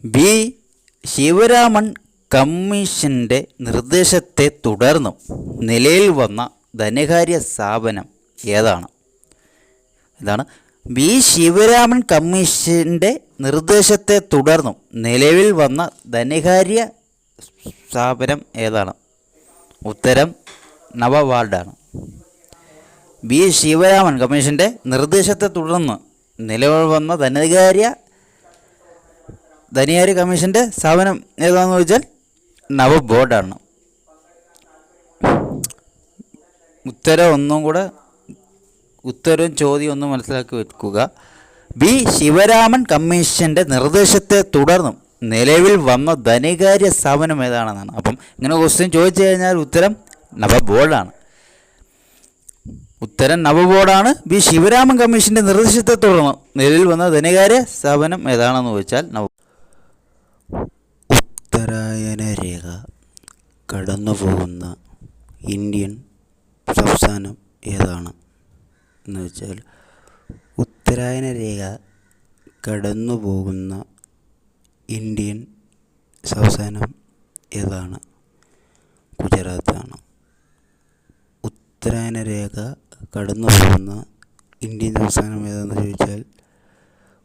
B Sivaraman കമ്മീഷന്റെ നിർദ്ദേശത്തെ തുടർന്നും നിലയിൽ വന്ന ധനകാര്യ സ്ഥാപനം ഏതാണ്? ഇതാണ് ബി ശിവരാമൻ കമ്മീഷന്റെ നിർദ്ദേശത്തെ തുടർന്നും നിലവിൽ വന്ന ധനകാര്യ സ്ഥാപനം ഏതാണ്? ഉത്തരം നബാർഡാണ്. ബി ശിവരാമൻ കമ്മീഷന്റെ നിർദ്ദേശത്തെ തുടർന്ന് നിലവിൽ വന്ന ധനകാര്യ കമ്മീഷന്റെ സ്ഥാപനം ഏതാണെന്ന് ചോദിച്ചാൽ നബാർഡാണ്. ഉത്തരവും ചോദ്യം ഒന്നും മനസ്സിലാക്കി വെക്കുക. ബി ശിവരാമൻ കമ്മീഷന്റെ നിർദ്ദേശത്തെ തുടർന്നും നിലവിൽ വന്ന ധനകാര്യ സ്ഥാപനം ഏതാണെന്നാണ്. അപ്പം ഇങ്ങനെ ക്വസ്റ്റ്യൻ ചോദിച്ചു കഴിഞ്ഞാൽ ഉത്തരം നബാർഡാണ്. ബി ശിവരാമൻ കമ്മീഷന്റെ നിർദ്ദേശത്തെ തുടർന്ന് നിലവിൽ വന്ന ധനകാര്യ സ്ഥാപനം ഏതാണെന്ന് ചോദിച്ചാൽ ഉത്തരായന രേഖ കടന്നുപോകുന്ന ഇന്ത്യൻ സംസ്ഥാനം ഏതാണ് എന്ന് വെച്ചാൽ ഉത്തരായന രേഖ കടന്നു പോകുന്ന ഇന്ത്യൻ സംസ്ഥാനം ഏതാണ്? ഗുജറാത്താണ്. ഉത്തരായന രേഖ കടന്നു പോകുന്ന ഇന്ത്യൻ സംസ്ഥാനം ഏതാണെന്ന് ചോദിച്ചാൽ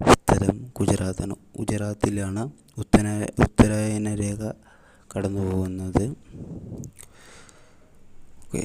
ഉത്തരം ഗുജറാത്താണ്. ഗുജറാത്തിലാണ് ഉത്തരായന രേഖ കടന്നു പോകുന്നത്. ഓക്കെ.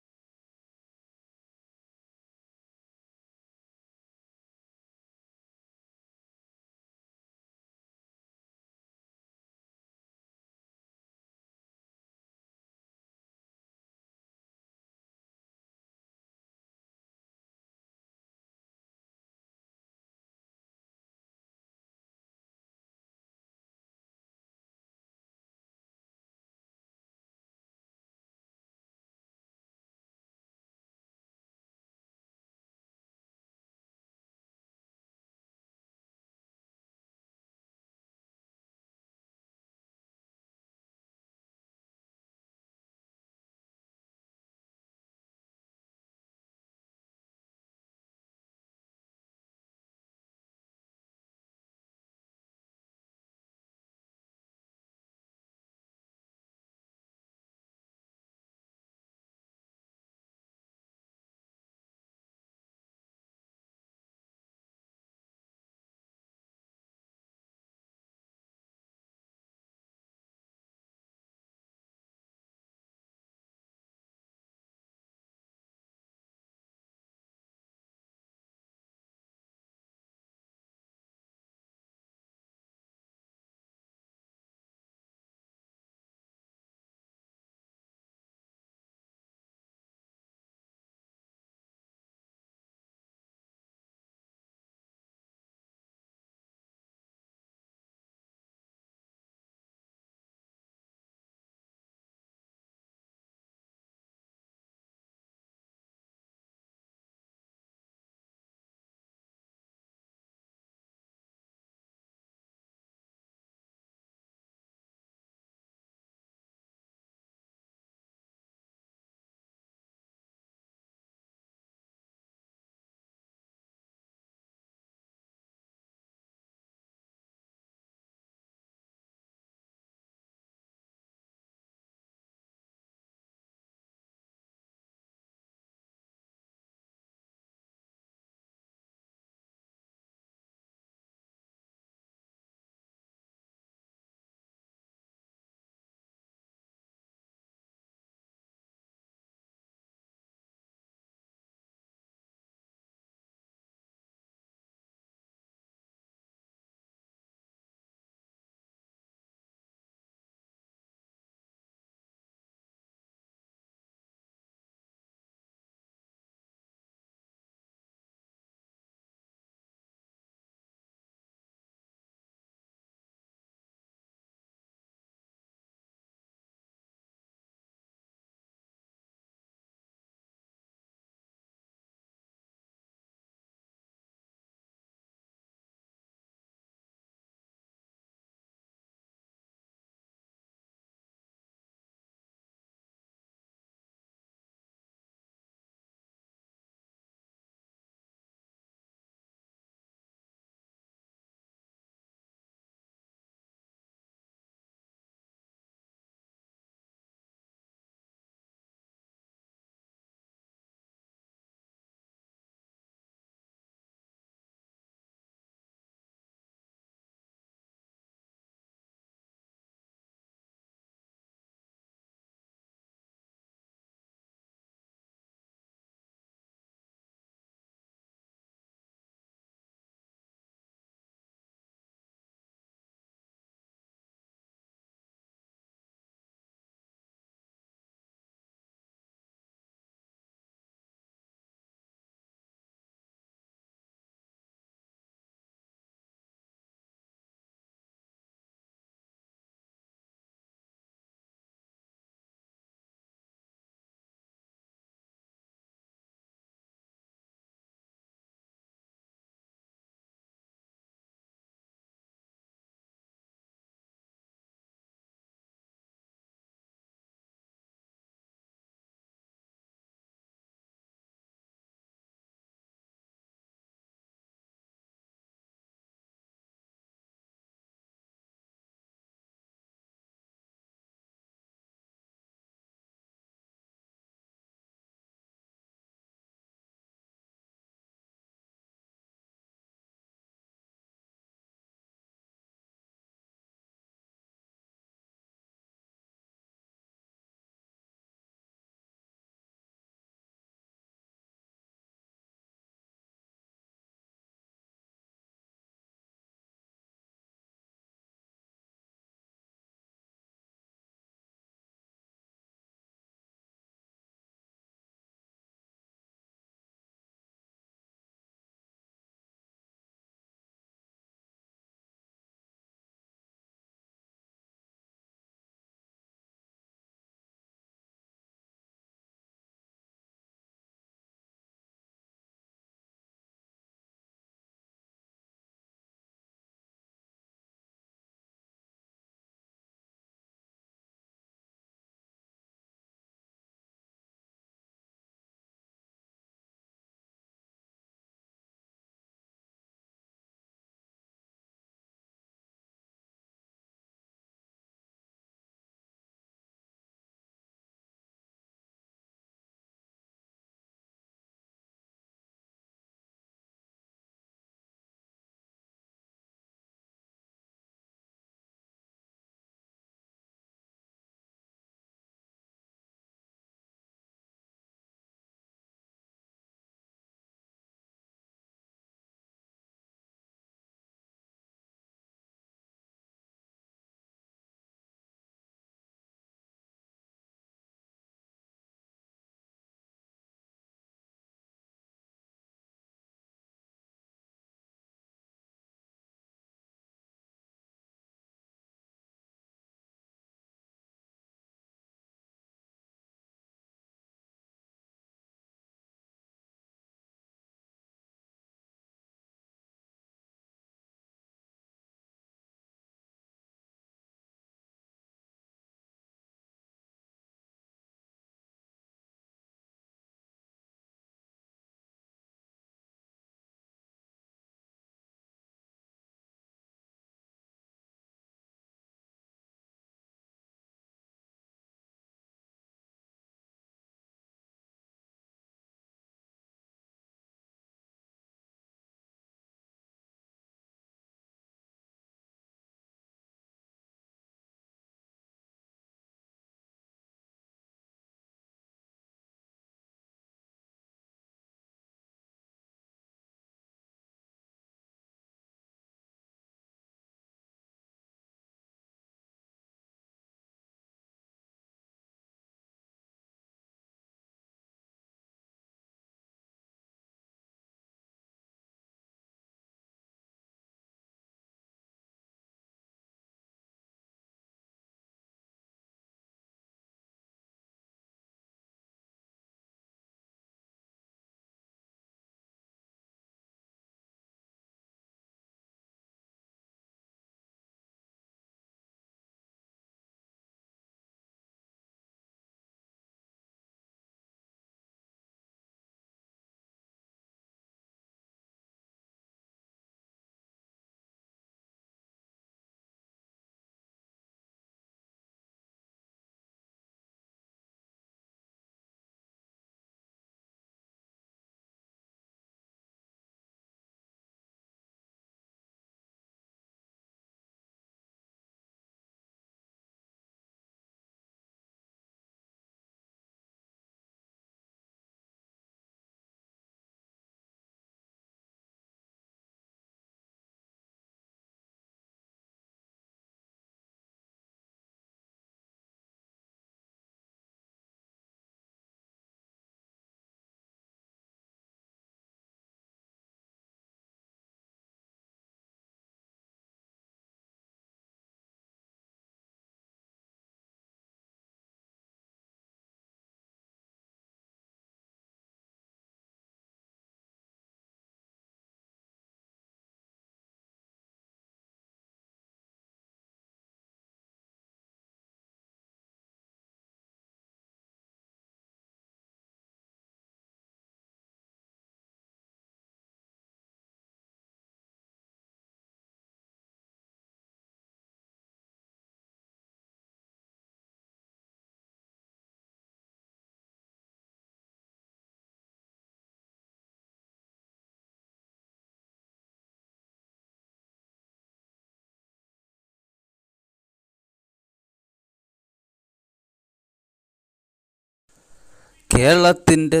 കേരളത്തിൻ്റെ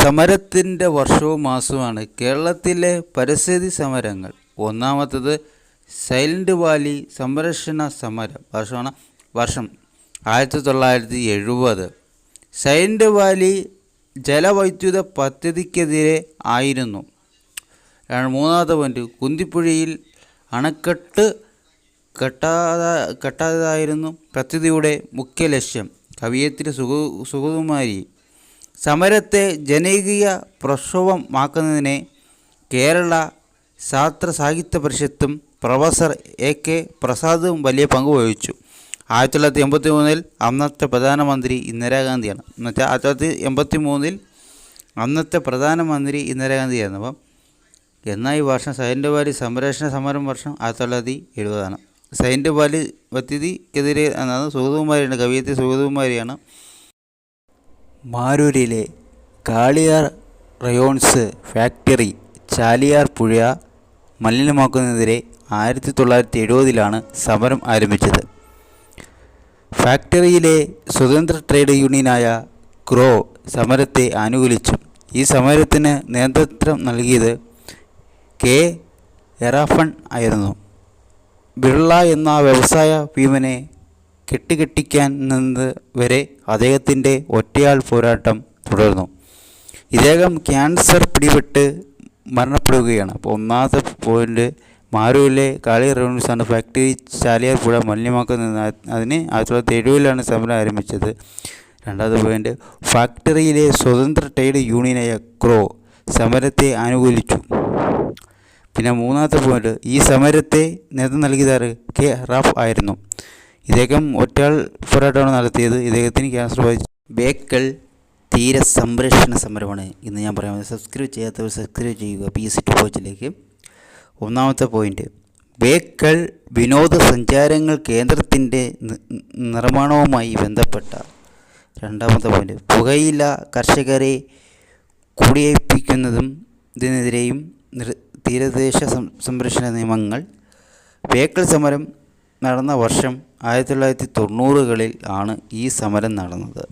സമരത്തിൻ്റെ വർഷവും മാസവുമാണ് കേരളത്തിലെ പരിസ്ഥിതി സമരങ്ങൾ. ഒന്നാമത്തത് സൈലൻറ്റ് വാലി സംരക്ഷണ സമരം വർഷം 1970. സൈലൻറ്റ് വാലി ജലവൈദ്യുത പദ്ധതിക്കെതിരെ ആയിരുന്നു. മൂന്നാമത്തെ പോയിന്റ്, കുന്തിപ്പുഴയിൽ അണക്കെട്ട് കെട്ടാതായിരുന്നു പദ്ധതിയുടെ മുഖ്യ ലക്ഷ്യം. കവയിത്രി സുഗതകുമാരി സമരത്തെ ജനകീയ പ്രക്ഷോഭമാക്കുന്നതിന് കേരള ശാസ്ത്ര സാഹിത്യ പരിഷത്തും പ്രൊഫസർ AK പ്രസാദും വലിയ പങ്ക് വഹിച്ചു. 1983 അന്നത്തെ പ്രധാനമന്ത്രി ഇന്ദിരാഗാന്ധിയാണ്. എന്നുവെച്ചാൽ 1983 അന്നത്തെ പ്രധാനമന്ത്രി ഇന്ദിരാഗാന്ധിയായിരുന്നു. അപ്പം എന്നാൽ ഈ വർഷം സൈലൻറ്റ് വാലി സംരക്ഷണ സമരം വർഷം 1970. സൈലൻറ്റ് വാലി പദ്ധതിക്കെതിരെ എന്നത് സുഗതകുമാരിയാണ്, കവയിത്രി സുഗതകുമാരിയാണ്. മാരൂരിലെ കാളിയാർ റയോൺസ് ഫാക്ടറി ചാലിയാർ പുഴ മലിനമാക്കുന്നതിനെതിരെ 1970 സമരം ആരംഭിച്ചത്. ഫാക്ടറിയിലെ സ്വതന്ത്ര ട്രേഡ് യൂണിയനായ ക്രോ സമരത്തെ അനുകൂലിച്ചു. ഈ സമരത്തിന് നേതൃത്വം നൽകിയത് K. എറാഫൺ ആയിരുന്നു. ബിർള എന്ന വ്യവസായ ഭീമനെ കെട്ടിക്കാൻ വരെ അദ്ദേഹത്തിൻ്റെ ഒറ്റയാൾ പോരാട്ടം തുടർന്നു. ഇദ്ദേഹം ക്യാൻസർ പിടിപെട്ട് മരണപ്പെടുകയാണ്. അപ്പോൾ ഒന്നാമത്തെ പോയിന്റ്, മാരൂരിലെ കാളി റയോൺസാണ് ഫാക്ടറി ചാലിയാർ പുഴ മലിനമാക്കുന്നത്. അതിന് 1970 സമരം ആരംഭിച്ചത്. രണ്ടാമത്തെ പോയിന്റ്, ഫാക്ടറിയിലെ സ്വതന്ത്ര ട്രേഡ് യൂണിയനായ ക്രോ സമരത്തെ അനുകൂലിച്ചു. പിന്നെ മൂന്നാമത്തെ പോയിന്റ്, ഈ സമരത്തെ നേതൃത്വം നൽകിയത് K. റാഫ് ആയിരുന്നു. ഇദ്ദേഹം ഒറ്റയാൾ പോരാട്ടമാണ് നടത്തിയത്. ഇദ്ദേഹത്തിന് ക്യാൻസർ ബാധിച്ചു. ബേക്കൽ തീര സംരക്ഷണ സമരമാണ് ഇന്ന് ഞാൻ പറയാൻ. സബ്സ്ക്രൈബ് ചെയ്യാത്തവർ സബ്സ്ക്രൈബ് ചെയ്യുക PSC ടോപ്പ് വാച്ചിലേക്ക്. ഒന്നാമത്തെ പോയിന്റ്, ബേക്കൽ വിനോദസഞ്ചാരങ്ങൾ കേന്ദ്രത്തിൻ്റെ നിർമ്മാണവുമായി ബന്ധപ്പെട്ട. രണ്ടാമത്തെ പോയിന്റ്, പുകയില കർഷകരെ കുടിയേൽപ്പിക്കുന്നതും ഇതിനെതിരെയും തീരദേശ സംരക്ഷണ നിയമങ്ങൾ. ബേക്കൽ സമരം നടന്ന വർഷം 1990 ആണ് ഈ സമരം നടന്നത്.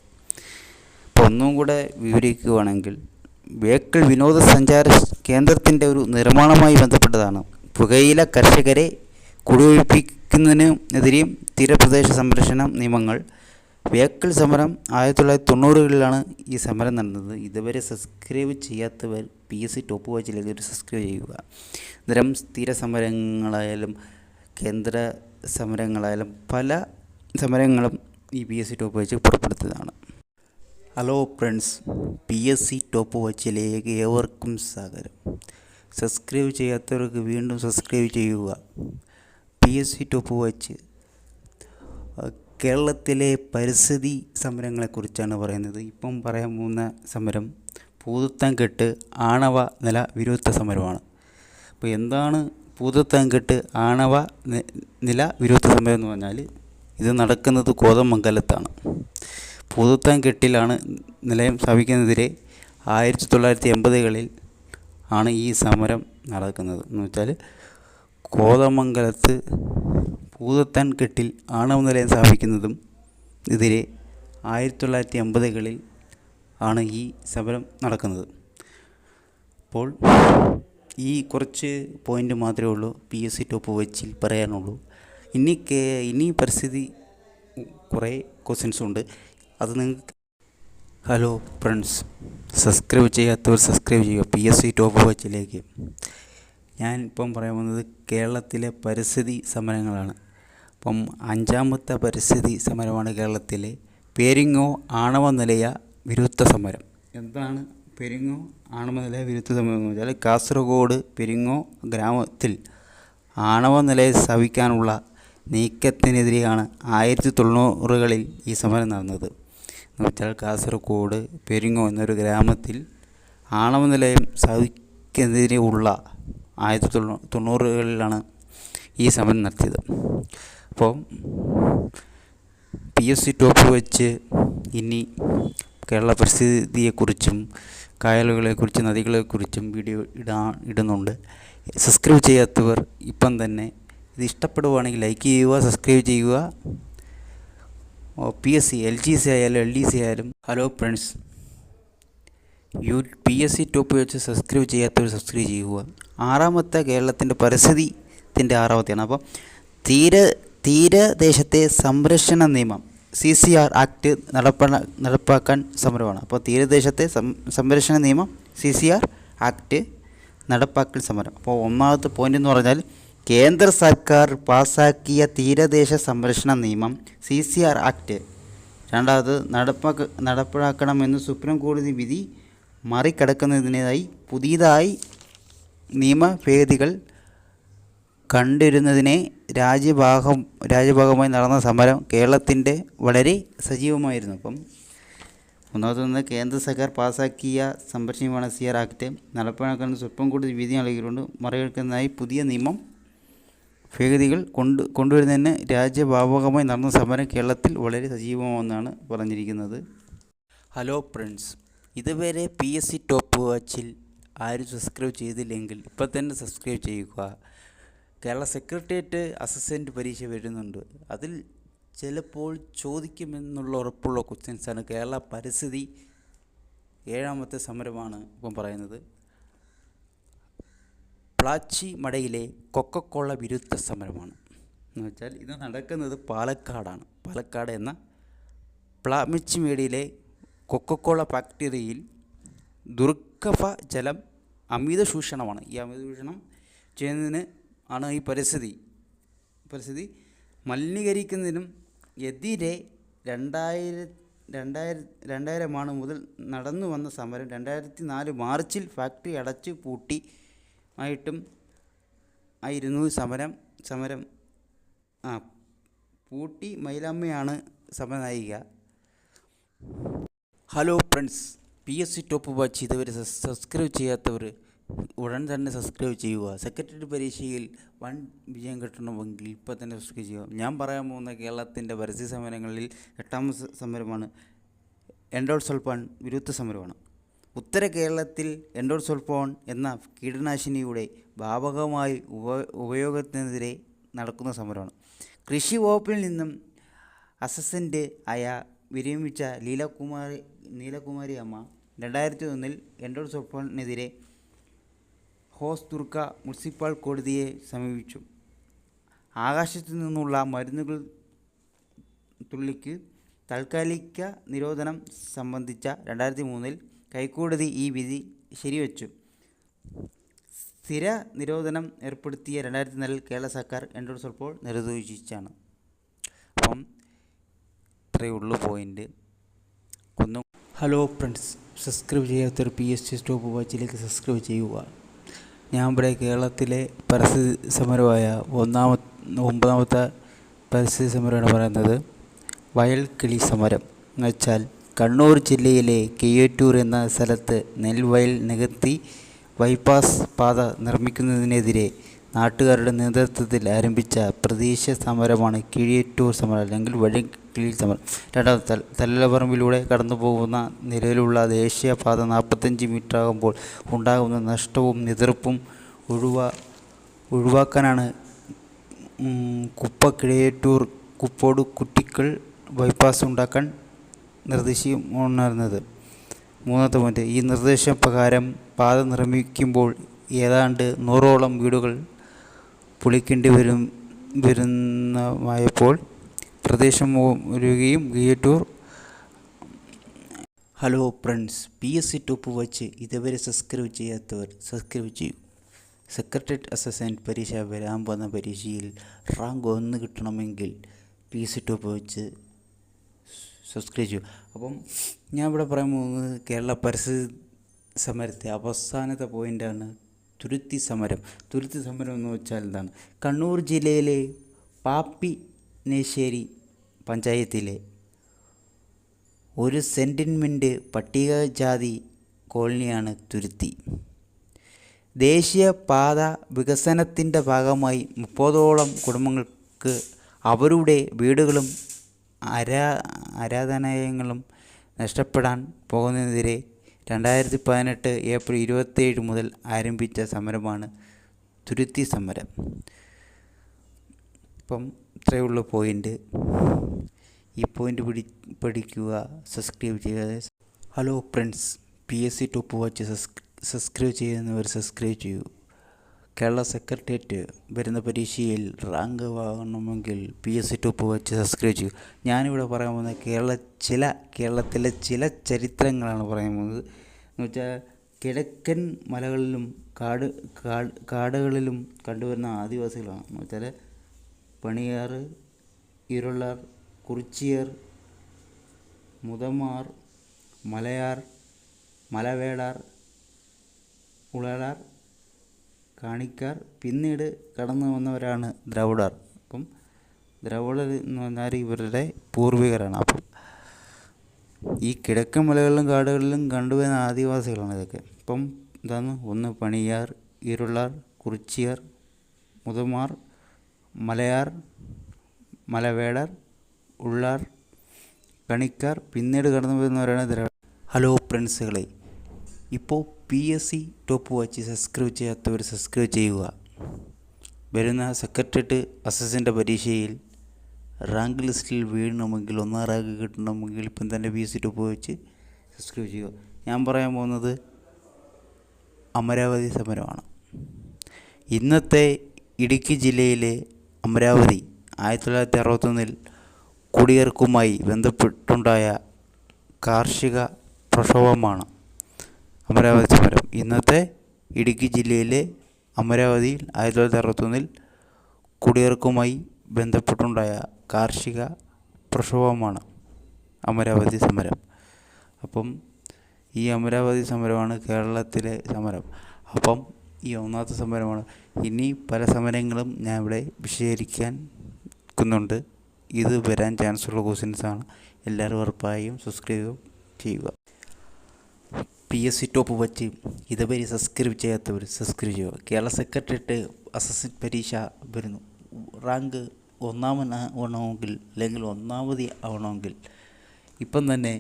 അപ്പോൾ ഒന്നും കൂടെ വിവരിക്കുകയാണെങ്കിൽ, ബേക്കൽ വിനോദസഞ്ചാര കേന്ദ്രത്തിൻ്റെ ഒരു നിർമ്മാണവുമായി ബന്ധപ്പെട്ടതാണ്. പുകയില കർഷകരെ കുടിയൊഴിപ്പിക്കുന്നതിനെതിരെയും തീരപ്രദേശ സംരക്ഷണ നിയമങ്ങൾ. ബേക്കൽ സമരം 1990 ഈ സമരം നടന്നത്. ഇതുവരെ സബ്സ്ക്രൈബ് ചെയ്യാത്തവർ PSC ടോപ്പ് വാച്ചിലേക്ക് ഒരു സബ്സ്ക്രൈബ് ചെയ്യുക. ഇത്തരം സ്ഥിര സമരങ്ങളായാലും കേന്ദ്ര സമരങ്ങളായാലും പല സമരങ്ങളും ഈ PSC ടോപ്പ് വാച്ച് പുറപ്പെടുത്തതാണ്. ഹലോ ഫ്രണ്ട്സ്, PSC ടോപ്പ് വാച്ചിലേക്ക് ഏവർക്കും സ്വാഗതം. സബ്സ്ക്രൈബ് ചെയ്യാത്തവർക്ക് വീണ്ടും സബ്സ്ക്രൈബ് ചെയ്യുക. PSC ടോപ്പ് വാച്ച് കേരളത്തിലെ പരിസ്ഥിതി സമരങ്ങളെക്കുറിച്ചാണ് പറയുന്നത്. ഇപ്പം പറയാൻ പോകുന്ന സമരം പൂതത്താൻകെട്ട് ആണവ നില വിരുദ്ധ സമരമാണ്. അപ്പോൾ എന്താണ് പൂതത്താൻകെട്ട് ആണവ നില വിരുദ്ധ സമരം എന്ന് പറഞ്ഞാൽ, ഇത് നടക്കുന്നത് കോതമംഗലത്താണ്. പൂതത്താൻകെട്ടിലാണ് നിലയം സ്ഥാപിക്കുന്നതിനെതിരെ 1980 ആണ് ഈ സമരം നടക്കുന്നത്. എന്ന് വെച്ചാൽ കോതമംഗലത്ത് പൂതത്താൻകെട്ടിൽ ആണവ നിലയം സ്ഥാപിക്കുന്നതും എതിരെ 1980 ആണ് ഈ സമരം നടക്കുന്നത്. അപ്പോൾ ഈ കുറച്ച് പോയിൻ്റ് മാത്രമേ ഉള്ളൂ PSC ടോപ്പ് വാച്ചിൽ പറയാനുള്ളൂ. ഇനി പരിസ്ഥിതി കുറേ ക്വസ്റ്റ്യൻസ് ഉണ്ട്, അത് നിങ്ങൾക്ക്. ഹലോ ഫ്രണ്ട്സ്, സബ്സ്ക്രൈബ് ചെയ്യാത്തവർ സബ്സ്ക്രൈബ് ചെയ്യുക PSC ടോപ്പ് വാച്ചിലേക്ക്. ഞാൻ ഇപ്പം പറയാൻ പോകുന്നത് കേരളത്തിലെ പരിസ്ഥിതി സമരങ്ങളാണ്. അപ്പം 5ാമത്തെ പരിസ്ഥിതി സമരമാണ് കേരളത്തിലെ പെരിങ്ങോ ആണവ നിലയ വിരുദ്ധ സമരം. എന്താണ് പെരിങ്ങോ ആണവ നിലയ വിരുദ്ധ സമരം എന്ന് വെച്ചാൽ, കാസർഗോഡ് പെരിങ്ങോ ഗ്രാമത്തിൽ ആണവ നിലയം സ്ഥാപിക്കാനുള്ള നീക്കത്തിനെതിരെയാണ് 1990 ഈ സമരം നടന്നത്. എന്ന് വെച്ചാൽ കാസർഗോഡ് പെരിങ്ങോ എന്നൊരു ഗ്രാമത്തിൽ ആണവ നിലയം സ്ഥാപിക്കുന്നതിനെതിരെയുള്ള 1990 ഈ സമരം നടത്തിയത്. അപ്പോൾ PSC ടോപ്പ് വെച്ച് ഇനി കേരള പരിസ്ഥിതിയെക്കുറിച്ചും കായലുകളെക്കുറിച്ചും നദികളെക്കുറിച്ചും വീഡിയോ ഇടുന്നുണ്ട്. സബ്സ്ക്രൈബ് ചെയ്യാത്തവർ ഇപ്പം തന്നെ ഇത് ഇഷ്ടപ്പെടുവാണെങ്കിൽ ലൈക്ക് ചെയ്യുക, സബ്സ്ക്രൈബ് ചെയ്യുക. PSC LGC ആയാലും LDC ആയാലും. ഹലോ ഫ്രണ്ട്സ്, PSC ടോപ്പ് വെച്ച് സബ്സ്ക്രൈബ് ചെയ്യാത്തവർ സബ്സ്ക്രൈബ് ചെയ്യുക. ആറാമത്തെ കേരളത്തിൻ്റെ പരിസ്ഥിതിൻ്റെ ആറാമത്തെയാണ്. അപ്പോൾ തീരദേശത്തെ സംരക്ഷണ നിയമം CCR ആക്ട് നടപ്പാക്കാൻ സമരമാണ്. അപ്പോൾ തീരദേശത്തെ സംരക്ഷണ നിയമം CCR ആക്ട് നടപ്പാക്കൽ സമരം. അപ്പോൾ ഒന്നാമത്തെ പോയിൻ്റ് എന്ന് പറഞ്ഞാൽ കേന്ദ്ര സർക്കാർ പാസാക്കിയ തീരദേശ സംരക്ഷണ നിയമം CCR ആക്ട് രണ്ടാമത് നടപ്പാക്കണമെന്ന് സുപ്രീം കോടതി വിധി മറികടക്കുന്നതിനായി പുതിയതായി നിയമഭേദികൾ കണ്ടിരുന്നതിനെ രാജ്യഭാഗമായി നടന്ന സമരം കേരളത്തിൻ്റെ വളരെ സജീവമായിരുന്നു. അപ്പം ഒന്നാമതൊന്ന് കേന്ദ്ര സർക്കാർ പാസാക്കിയ സംരക്ഷണമാണ് CCR ആക്ട് നടപ്പാക്കാൻ സുപ്രീം കോടതി വിധി നൽകിക്കൊണ്ട് മറികടക്കുന്നതിനായി പുതിയ നിയമം ഭേദികൾ കൊണ്ടുവരുന്നതിന് രാജ്യവ്യാപകമായി നടന്ന സമരം കേരളത്തിൽ വളരെ സജീവമാണെന്നാണ് പറഞ്ഞിരിക്കുന്നത്. ഹലോ ഫ്രണ്ട്സ്, ഇതുവരെ PSC ടോപ്പ് വാച്ചിൽ ആരും സബ്സ്ക്രൈബ് ചെയ്തില്ലെങ്കിൽ ഇപ്പോൾ തന്നെ സബ്സ്ക്രൈബ് ചെയ്യുക. കേരള സെക്രട്ടേറിയറ്റ് അസിസ്റ്റൻ്റ് പരീക്ഷ വരുന്നുണ്ട്. അതിൽ ചിലപ്പോൾ ചോദിക്കുമെന്നുള്ള ഉറപ്പുള്ള ക്വസ്റ്റ്യൻസാണ്. കേരള പരിസ്ഥിതി 7ാമത്തെ സമരമാണ് ഇപ്പം പറയുന്നത്. പ്ലാച്ചി മടയിലെ കൊക്കക്കോള വിരുദ്ധ സമരമാണ്. എന്ന് വെച്ചാൽ ഇത് നടക്കുന്നത് പാലക്കാടാണ്. പാലക്കാട് എന്ന പ്ലാച്ചിമേടിയിലെ കൊക്കക്കോള ഫാക്ടറിയിൽ ദുർഗന്ധ ജലം അമിത ചൂഷണമാണ്. ഈ അമിത ചൂഷണം ചെയ്യുന്നതിന് ആണ് ഈ പരിസ്ഥിതി മലിനീകരിക്കുന്നതിനും എതിരെ 2000 മുതൽ നടന്നു വന്ന സമരം 2004 മാർച്ചിൽ ഫാക്ടറി അടച്ചു പൂട്ടി ആയിട്ടും ആയിരുന്നു സമരം പൂട്ടി മൈലമ്മയാണ് സമരനായിക. Hello friends, PSC Top Watch ഇതുവരെ സബ്സ്ക്രൈബ് ചെയ്യാത്തവർ ഉടൻ തന്നെ സബ്സ്ക്രൈബ് ചെയ്യുക. സെക്രട്ടറി പരീക്ഷയിൽ വൻ വിജയം കിട്ടണമെങ്കിൽ ഇപ്പോൾ തന്നെ സബ്സ്ക്രൈബ് ചെയ്യുക. ഞാൻ പറയാൻ പോകുന്ന കേരളത്തിൻ്റെ പരിസ്ഥിതി സമരങ്ങളിൽ 8ാമത്തെ സമരമാണ് എൻഡോസൾഫാൻ വിരുദ്ധ സമരമാണ്. ഉത്തര കേരളത്തിൽ എൻഡോസൾഫാൻ എന്ന കീടനാശിനിയുടെ വ്യാപകമായി ഉപയോഗത്തിനെതിരെ നടക്കുന്ന സമരമാണ്. കൃഷി വകുപ്പിൽ നിന്നും അസിസ്റ്റൻ്റ് ആയ വിരമിച്ച നീലകുമാരി അമ്മ 2001 എൻഡോസൾഫാനെതിരെ ഹോസ്ദുർഗ മുനിസിപ്പൽ കോടതിയെ സമീപിച്ചു. ആകാശത്തു നിന്നുള്ള മരുന്നുകൾ തുള്ളിക്ക് താൽക്കാലിക നിരോധനം സംബന്ധിച്ച 2003 ഹൈക്കോടതി ഈ വിധി ശരിവച്ചു. സ്ഥിര നിരോധനം ഏർപ്പെടുത്തിയ 2004 കേരള സർക്കാർ എൻഡോസൾഫാൻ നിരോധിച്ചാണ്. അപ്പം ഇത്രയേ ഉള്ളൂ പോയിൻ്റ്. ഹലോ ഫ്രണ്ട്സ്, സബ്സ്ക്രൈബ് ചെയ്യാത്തൊരു PSC ടോപ്പ് വാച്ചിലേക്ക് സബ്സ്ക്രൈബ് ചെയ്യുക. ഞാൻ ഇവിടെ കേരളത്തിലെ പരിസ്ഥിതി സമരമായ 9ാമത്തെ പരിസ്ഥിതി സമരമാണ് പറയുന്നത്. വയൽക്കിളി സമരം എന്ന് വെച്ചാൽ കണ്ണൂർ ജില്ലയിലെ കിയ്യറ്റൂർ എന്ന സ്ഥലത്ത് നെൽവയൽ നികത്തി ബൈപ്പാസ് പാത നിർമ്മിക്കുന്നതിനെതിരെ നാട്ടുകാരുടെ നേതൃത്വത്തിൽ ആരംഭിച്ച പ്രദേശ സമരമാണ് കിയ്യറ്റൂർ സമരം അല്ലെങ്കിൽ വയൽക്കിളി സമരം. രണ്ടാമത്തെ തലപ്പറമ്പിലൂടെ കടന്നു പോകുന്ന നിലവിലുള്ള ദേശീയപാത 45 മീറ്റർ ആകുമ്പോൾ ഉണ്ടാകുന്ന നഷ്ടവും എതിർപ്പും ഒഴിവാക്കാനാണ് കിയ്യറ്റൂർ കുപ്പോട് കുറ്റിക്കൽ ബൈപ്പാസ് ഉണ്ടാക്കാൻ നിർദ്ദേശിക്കുന്നത്. 3ാമത്തെ പോയിൻ്റ്, ഈ നിർദ്ദേശപ്രകാരം പാത നിർമ്മിക്കുമ്പോൾ ഏതാണ്ട് 100ഓളം വീടുകൾ പൊളിക്കേണ്ടി വരുന്നതായപ്പോൾ പ്രദേശം ഒരുങ്ങുകയും കിയ്യറ്റൂർ. Hello friends, PSC Top Watch ഇതുവരെ സബ്സ്ക്രൈബ് ചെയ്യാത്തവർ സബ്സ്ക്രൈബ് ചെയ്യൂ. സെക്രട്ടേറിയറ്റ് അസിസ്റ്റൻ്റ് പരീക്ഷ വരാൻ പോകുന്ന പരീക്ഷയിൽ റാങ്ക് 1 കിട്ടണമെങ്കിൽ PSC ടോപ്പ് വാച്ച് സബ്സ്ക്രൈബ് ചെയ്യൂ. അപ്പം ഞാൻ ഇവിടെ പറയാൻ പോകുന്നത് കേരള പരിസ്ഥിതി സമരത്തെ അവസാനത്തെ പോയിൻ്റാണ് തുരുത്തി സമരം. തുരുത്തി സമരം എന്ന് വെച്ചാൽ എന്താണ്? കണ്ണൂർ ജില്ലയിലെ പാപ്പിനശ്ശേരി പഞ്ചായത്തിലെ ഒരു സെൻറ്റിമെൻറ്റ് പട്ടികജാതി കോളനിയാണ് തുരുത്തി. ദേശീയപാത വികസനത്തിൻ്റെ ഭാഗമായി 30ഓളം കുടുംബങ്ങൾക്ക് അവരുടെ വീടുകളും ആരാധനാലയങ്ങളും നഷ്ടപ്പെടാൻ പോകുന്നതിനെതിരെ 2018 ഏപ്രിൽ 27 മുതൽ ആരംഭിച്ച സമരമാണ് തുരുത്തി സമരം. ഇപ്പം ഇത്രയേ ഉള്ളൂ പോയിൻ്റ്. ഈ പോയിൻ്റ് പഠിക്കുക, സബ്സ്ക്രൈബ് ചെയ്യാതെ. Hello friends, PSC Top Watch subscribe ചെയ്യുന്നവർ സബ്സ്ക്രൈബ് ചെയ്യൂ. കേരള സെക്രട്ടേറിയറ്റ് വരുന്ന പരീക്ഷയിൽ റാങ്ക് വാങ്ങണമെങ്കിൽ PSC ടോപ്പ് വാച്ച് സബ്സ്ക്രൈബ് ചെയ്യൂ. ഞാനിവിടെ പറയാൻ പോകുന്നത് കേരളത്തിലെ ചില ചരിത്രങ്ങളാണ് പറയാൻ പോകുന്നത്. എന്ന് വെച്ചാൽ കിഴക്കൻ മലകളിലും കാടുകളിലും കണ്ടുവരുന്ന ആദിവാസികളാണ്. എന്ന് വെച്ചാൽ പണിയാർ, ഇരുളർ, കുറിച്യർ, മുതമാർ, മലയാർ, മലവേടാർ, ഉളലാർ, കാണിക്കാർ, പിന്നീട് കടന്നു വന്നവരാണ് ദ്രാവിഡർ. അപ്പം ദ്രാവിഡർ എന്ന് പറഞ്ഞാൽ ഇവരുടെ പൂർവികരാണ്. അപ്പം ഈ കിഴക്കൻ മലകളിലും കാടുകളിലും കണ്ടുവരുന്ന ആദിവാസികളാണ് ഇതൊക്കെ. ഇപ്പം ഒന്ന് പണിയാർ, ഇരുളർ, കുറിച്യർ, മുതമാർ, മലയാർ, മലവേടർ, ഉള്ളാർ, കണിക്കാർ, പിന്നീട് കടന്നു വരുന്നവരാണ് ദ്രാവിഡർ. ഹലോ ഫ്രണ്ട്സുകളെ, ഇപ്പോൾ PSC ടോപ്പ് വാച്ച് സബ്സ്ക്രൈബ് ചെയ്യാത്തവർ സബ്സ്ക്രൈബ് ചെയ്യുക. വരുന്ന സെക്രട്ടേറിയറ്റ് അസിസ്റ്റൻ്റ് പരീക്ഷയിൽ റാങ്ക് ലിസ്റ്റിൽ വീഴണമെങ്കിൽ, 1-ാം റാങ്ക് കിട്ടണമെങ്കിൽ ഇപ്പം തന്നെ PSC ടോപ്പ് വാച്ച് സബ്സ്ക്രൈബ് ചെയ്യുക. ഞാൻ പറയാൻ പോകുന്നത് അമരാവതി സമരമാണ്. ഇന്നത്തെ ഇടുക്കി ജില്ലയിലെ അമരാവതി 1961 കുടിയേർക്കുമായി ബന്ധപ്പെട്ടുണ്ടായ കാർഷിക പ്രക്ഷോഭമാണ് അമരാവതി സമരം. ഇന്നത്തെ ഇടുക്കി ജില്ലയിലെ അമരാവതിയിൽ 1961 കുടിയേർക്കുമായി ബന്ധപ്പെട്ടുണ്ടായ കാർഷിക പ്രക്ഷോഭമാണ് അമരാവതി സമരം. അപ്പം ഈ അമരാവതി സമരമാണ് കേരളത്തിലെ സമരം. അപ്പം ഈ 1-ാമത്തെ സമരമാണ്. ഇനി പല സമരങ്ങളും ഞാൻ ഇവിടെ വിശദീകരിക്കുന്നുണ്ട്. ഇത് വരാൻ ചാൻസുള്ള ക്വസ്റ്റ്യൻസാണ്. എല്ലാവരും ഉറപ്പായും സബ്സ്ക്രൈബ് ചെയ്യുക. PSC ടോപ്പ് വച്ച് ഇതുവരെ സബ്സ്ക്രൈബ് ചെയ്യാത്തവർ സബ്സ്ക്രൈബ് ചെയ്യുക. കേരള സെക്രട്ടേറിയറ്റ് അസിസ്റ്റൻ്റ് പരീക്ഷ വരുന്നു. റാങ്ക് 1-ആവണമെങ്കിൽ അല്ലെങ്കിൽ 1-ാമത് ആവണമെങ്കിൽ ഇപ്പം തന്നെ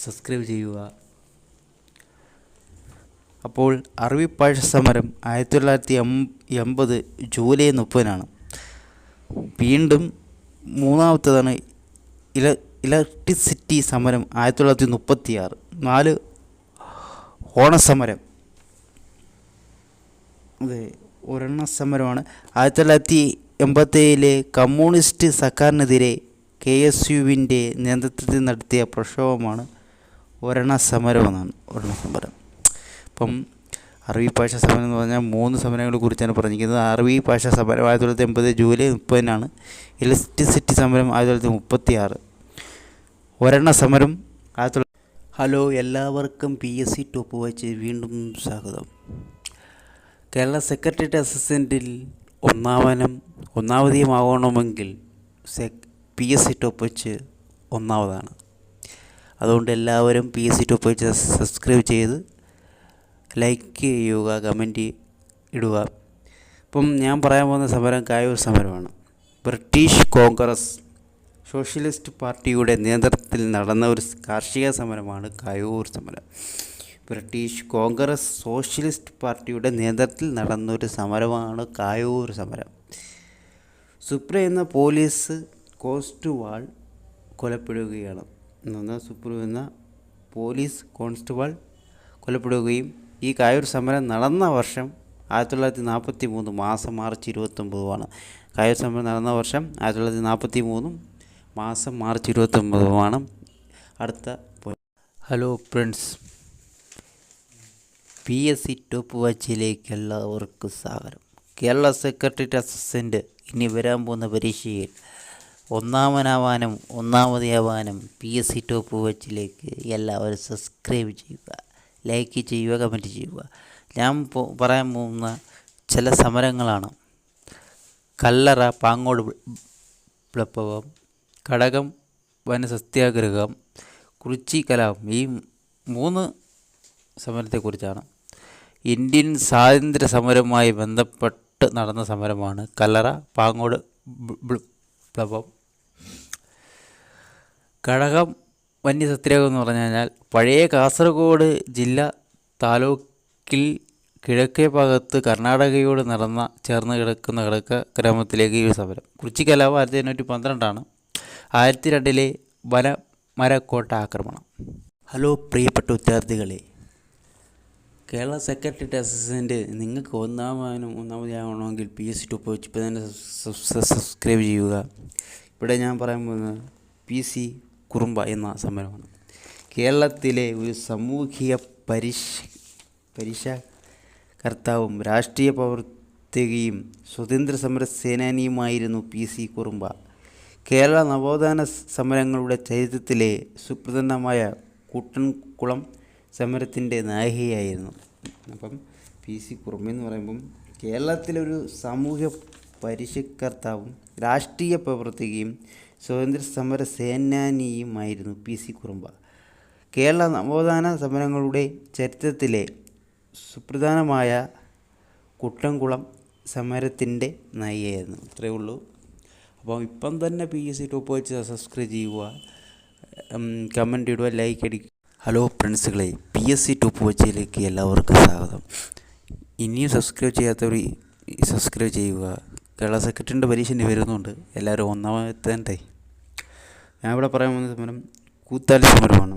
സബ്സ്ക്രൈബ് ചെയ്യുക. അപ്പോൾ അറബിഭാഷ സമരം 1980 ജൂലൈ 30-നാണ്. വീണ്ടും 3-ാമത്തേതാണ് ഇലക്ട്രിസിറ്റി സമരം 1936. 4 ഓണസമരം. അതെ, ഒരെണ്ണ സമരമാണ് 1987 കമ്മ്യൂണിസ്റ്റ് സർക്കാരിനെതിരെ KSUവിൻ്റെ നേതൃത്വത്തിൽ നടത്തിയ പ്രക്ഷോഭമാണ് ഒരെണ്ണ സമരം എന്നാണ്. ഒരെണ്ണ സമരം. ഇപ്പം അറബി ഭാഷ സമരം എന്ന് പറഞ്ഞാൽ 3 സമരങ്ങളെ കുറിച്ചാണ് പറഞ്ഞിരിക്കുന്നത്. അറബി ഭാഷ സമരം 1980 ജൂലൈ 30-നാണ്. ഇലക്ട്രിസിറ്റി സമരം 1936. ഒരെണ്ണ സമരം 1900. ഹലോ, എല്ലാവർക്കും PSC ടോപ്പ് വാച്ച് വീണ്ടും സ്വാഗതം. കേരള സെക്രട്ടേറിയറ്റ് അസിസ്റ്റൻറ്റിൽ 1-ാമതെയുമാകണമെങ്കിൽ PSC ടോപ്പ് വാച്ച് 1-ാമതാണ്. അതുകൊണ്ട് എല്ലാവരും PSC ടോപ്പ് വാച്ച് സബ്സ്ക്രൈബ് ചെയ്ത് ലൈക്ക് ചെയ്യുക, കമൻറ്റ് ഇടുക. ഇപ്പം ഞാൻ പറയാൻ പോകുന്ന സമരം കായൂർ സമരമാണ്. ബ്രിട്ടീഷ് കോൺഗ്രസ് സോഷ്യലിസ്റ്റ് പാർട്ടിയുടെ നേതൃത്വത്തിൽ നടന്ന ഒരു കാർഷിക സമരമാണ് കായൂർ സമരം. ബ്രിട്ടീഷ് കോൺഗ്രസ് സോഷ്യലിസ്റ്റ് പാർട്ടിയുടെ നേതൃത്വത്തിൽ നടന്നൊരു സമരമാണ് കായൂർ സമരം. സുപ്ര എന്ന പോലീസ് കോൺസ്റ്റബിൾ കൊലപ്പെടുകയാണ്. സുപ്ര എന്ന പോലീസ് കോൺസ്റ്റബിൾ കൊലപ്പെടുകയും ഈ കായൂർ സമരം നടന്ന വർഷം 1943 മാസം മാർച്ച് 29-ആണ്. കായൂർ സമരം നടന്ന വർഷം 1943 മാസം മാർച്ച് 29-ആണ്. അടുത്ത ഹലോ ഫ്രണ്ട്സ്, PSC ടോപ്പ് വാച്ചിലേക്ക് എല്ലാവർക്കും സ്വാഗതം. കേരള സെക്രട്ടേറിയറ്റ് അസിസ്റ്റൻ്റ് ഇനി വരാൻ പോകുന്ന പരീക്ഷയിൽ 1-ാമനാവാനും 1-ാമതാവാനും PSC ടോപ്പ് വാച്ചിലേക്ക് എല്ലാവരും സബ്സ്ക്രൈബ് ചെയ്യുക, ലൈക്ക് ചെയ്യുക, കമൻറ്റ് ചെയ്യുക. ഞാൻ പറയാൻ പോകുന്ന ചില സമരങ്ങളാണ് കല്ലറ പാങ്ങോട് വിപ്ലവം, കടകം വനസത്യാഗ്രഹം, കുറിച്ചി കലാപം. ഈ 3 സമരത്തെക്കുറിച്ചാണ്. ഇന്ത്യൻ സ്വാതന്ത്ര്യ സമരവുമായി ബന്ധപ്പെട്ട് നടന്ന സമരമാണ് കല്ലറ പാങ്ങോട് വിപ്ലവം. കടകം വന്യസത്യാഗ്രഹം എന്ന് പറഞ്ഞു കഴിഞ്ഞാൽ പഴയ കാസർഗോഡ് ജില്ല താലൂക്കിൽ കിഴക്കേ ഭാഗത്ത് കർണാടകയോട് ചേർന്ന് കിടക്കുന്ന ഗ്രാമത്തിലേക്ക് ഈ സമരം. കുറിച്ചി കലാപം 1912-ആണ്. 2002 മരക്കോട്ട ആക്രമണം. ഹലോ പ്രിയപ്പെട്ട വിദ്യാർത്ഥികളെ, കേരള സെക്രട്ടേറിയറ്റ് അസിസ്റ്റൻ്റ് നിങ്ങൾക്ക് ഒന്നാമതാവണമെങ്കിൽ PSC ടോപ്പ് വെച്ച് ഇപ്പോൾ തന്നെ സബ്സ്ക്രൈബ് ചെയ്യുക. ഇവിടെ ഞാൻ പറയാൻ പോകുന്നത് PC കുറുമ്പ എന്ന സമരമാണ്. കേരളത്തിലെ ഒരു സാമൂഹിക പരിഷ്കർത്താവും രാഷ്ട്രീയ പ്രവർത്തകയും സ്വതന്ത്ര സമര സേനാനിയുമായിരുന്നു PC കുറുമ്പ. കേരള നവോത്ഥാന സമരങ്ങളുടെ ചരിത്രത്തിലെ സുപ്രധാനമായ കൂട്ടൻകുളം സമരത്തിൻ്റെ നായികയായിരുന്നു. അപ്പം PC കുറുമ്പ എന്ന് പറയുമ്പം കേരളത്തിലൊരു സാമൂഹ്യ പരിഷ്കർത്താവും രാഷ്ട്രീയ പ്രവർത്തകയും സ്വതന്ത്ര സമര സേനാനിയുമായിരുന്നു PC കുറുമ്പ. കേരള നവോത്ഥാന സമരങ്ങളുടെ ചരിത്രത്തിലെ സുപ്രധാനമായ കൂട്ടൻകുളം സമരത്തിൻ്റെ നായികയായിരുന്നു. ഇത്രയേ ഉള്ളൂ. അപ്പം ഇപ്പം തന്നെ PSC ടോപ്പ് വെച്ച് സബ്സ്ക്രൈബ് ചെയ്യുക, കമൻറ്റ് ഇടുക, ലൈക്ക് അടിക്കുക. ഹലോ ഫ്രണ്ട്സുകളെ, PSC ടോപ്പ് വെച്ചിലേക്ക് എല്ലാവർക്കും സ്വാഗതം. ഇനിയും സബ്സ്ക്രൈബ് ചെയ്യാത്തവർ സബ്സ്ക്രൈബ് ചെയ്യുക. കേരള സെക്രട്ടറിൻ്റെ പരീക്ഷ ഇനി വരുന്നുണ്ട്, എല്ലാവരും ഒന്നാമത്തെ. ഞാൻ ഇവിടെ പറയാൻ പോകുന്ന സമരം കൂത്താലി സമരമാണ്.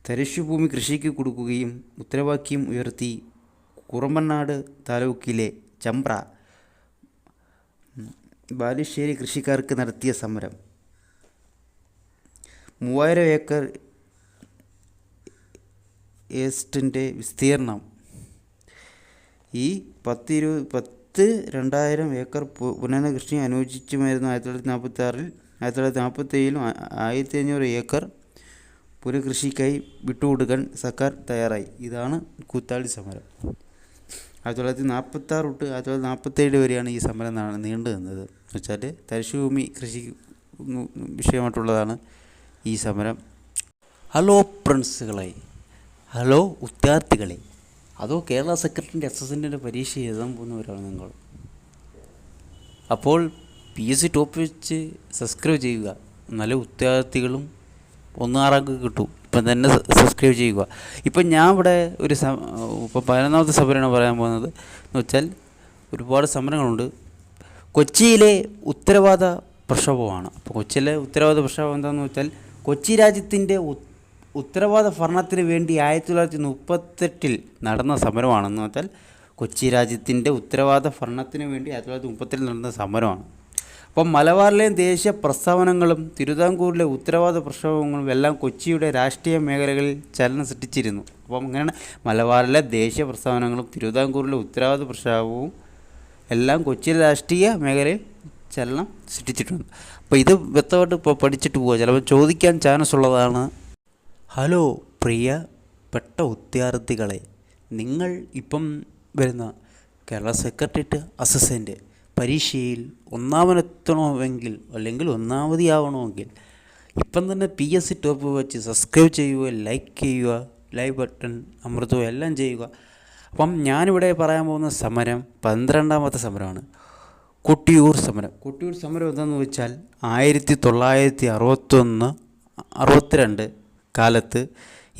തരിശുഭൂമി കൃഷിക്ക് കൊടുക്കുകയും മുദ്രാവാക്യം ഉയർത്തി കുറുമ്പനാട് താലൂക്കിലെ ചമ്പ്ര ബാലുശ്ശേരി കൃഷിക്കാർക്ക് നടത്തിയ സമരം. 3000 ഏക്കർ ഏസ്റ്റിൻ്റെ വിസ്തീർണം. ഈ 2000 ഏക്കർ പുനഃ കൃഷി അനുവദിച്ചുമായിരുന്നു. 1946-ൽ 1947-ലും 1500 ഏക്കർ പുനഃകൃഷിക്കായി വിട്ടുകൊടുക്കാൻ സർക്കാർ തയ്യാറായി. ഇതാണ് കൂത്താളി സമരം. 1946 തൊട്ട് 1947 വരെയാണ് ഈ സമരം നീണ്ടു നിന്നത്. എന്ന് വെച്ചാൽ തരിശുഭൂമി കൃഷി വിഷയമായിട്ടുള്ളതാണ് ഈ സമരം. ഹലോ ഫ്രണ്ട്സുകളെ, ഹലോ വിദ്യാർത്ഥികളെ, അതോ കേരള സെക്രട്ടറിൻ്റെ അസിസ്റ്റൻ്റിൻ്റെ പരീക്ഷ എഴുതാൻ പോകുന്നവരാണ് നിങ്ങൾ. അപ്പോൾ PSC ടോപ്പ് വെച്ച് സബ്സ്ക്രൈബ് ചെയ്യുക. നല്ല വിദ്യാർത്ഥികളും 1 റാങ്ക് കിട്ടും. ഇപ്പം തന്നെ സബ്സ്ക്രൈബ് ചെയ്യുക. ഇപ്പം ഞാൻ ഇവിടെ ഇപ്പോൾ 11ാമത്തെ സമരമാണ് പറയാൻ പോകുന്നത്. എന്ന് വെച്ചാൽ ഒരുപാട് സമരങ്ങളുണ്ട്. കൊച്ചിയിലെ ഉത്തരവാദ പ്രക്ഷോഭമാണ്. അപ്പോൾ കൊച്ചിയിലെ ഉത്തരവാദ പ്രക്ഷോഭം എന്താണെന്ന് വെച്ചാൽ കൊച്ചി രാജ്യത്തിൻ്റെ ഉത്തരവാദ ഭരണത്തിന് വേണ്ടി 1938-ൽ നടന്ന സമരമാണെന്ന് വെച്ചാൽ കൊച്ചി രാജ്യത്തിൻ്റെ ഉത്തരവാദ ഭരണത്തിന് വേണ്ടി 1938-ൽ നടന്ന സമരമാണ്. അപ്പം മലബാറിലെ ദേശീയ പ്രസ്താവനകളും തിരുവിതാംകൂറിലെ ഉത്തരവാദ പ്രക്ഷോഭങ്ങളും എല്ലാം കൊച്ചിയുടെ രാഷ്ട്രീയ മേഖലകളിൽ ചലനം സൃഷ്ടിച്ചിരുന്നു. അപ്പം അങ്ങനെയാണ് മലബാറിലെ ദേശീയ പ്രസ്താവനകളും തിരുവിതാംകൂറിലെ ഉത്തരവാദ പ്രക്ഷോഭവും എല്ലാം കൊച്ചിയിലെ രാഷ്ട്രീയ മേഖലയിൽ ചലനം സൃഷ്ടിച്ചിട്ടുണ്ട്. അപ്പോൾ ഇത് വ്യക്തമായിട്ട് ഇപ്പോൾ പഠിച്ചിട്ട് പോവുക, ചിലപ്പോൾ ചോദിക്കാൻ ചാൻസ് ഉള്ളതാണ്. ഹലോ പ്രിയപ്പെട്ട വിദ്യാർത്ഥികളെ, നിങ്ങൾ ഇപ്പം വരുന്ന കേരള സെക്രട്ടേറിയറ്റ് അസിസ്റ്റൻ്റ് പരീക്ഷയിൽ ഒന്നാമനെത്തണമെങ്കിൽ അല്ലെങ്കിൽ ഒന്നാമതാവണമെങ്കിൽ ഇപ്പം തന്നെ PSC ടോപ്പ് വെച്ച് സബ്സ്ക്രൈബ് ചെയ്യുക, ലൈക്ക് ചെയ്യുക, ലൈക്ക് ബട്ടൺ അമർത്തുക, എല്ലാം ചെയ്യുക. അപ്പം ഞാനിവിടെ പറയാൻ പോകുന്ന സമരം 12ാമത്തെ സമരമാണ്, കൊട്ടിയൂർ സമരം. കൊട്ടിയൂർ സമരം എന്താണെന്ന് വെച്ചാൽ 1961-62 കാലത്ത്